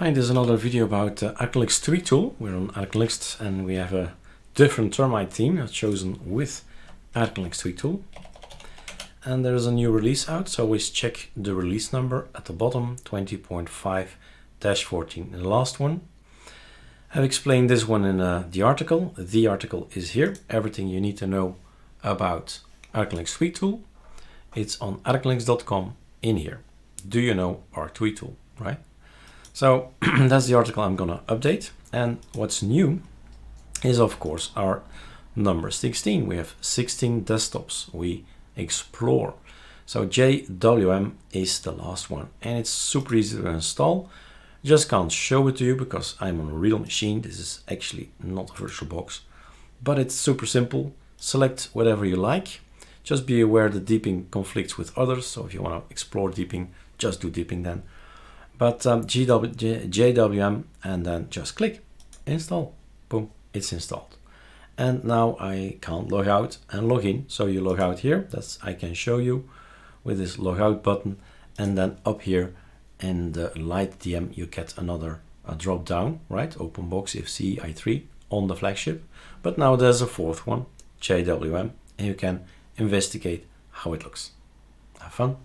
Hi, this is another video about ArcoLinux tree tool. We're on ArcoLinux and we have a different termite theme chosen with ArcoLinux tree tool. And there's a new release out, so always check the release number at the bottom, 20.5-14. The last one. I've explained this one in the article. The article is here. Everything you need to know about ArcoLinux tree tool. It's on arcolinux.com in here. Do you know our tree tool, right? So that's the article I'm gonna update. And what's new is of course our number 16. We have 16 desktops we explore. So JWM is the last one and it's super easy to install. Just can't show it to you because I'm on a real machine. This is actually not a VirtualBox, but it's super simple. Select whatever you like. Just be aware that deeping conflicts with others. So if you want to explore deeping, just do deeping then. But JWM and then just click install. Boom, it's installed. And now I can't log out and log in. So you log out here. That's I can show you with this log out button. And then up here in the light DM you get another drop down, right? Open box if CI3 on the flagship. But now there's a fourth one, JWM, and you can investigate how it looks. Have fun.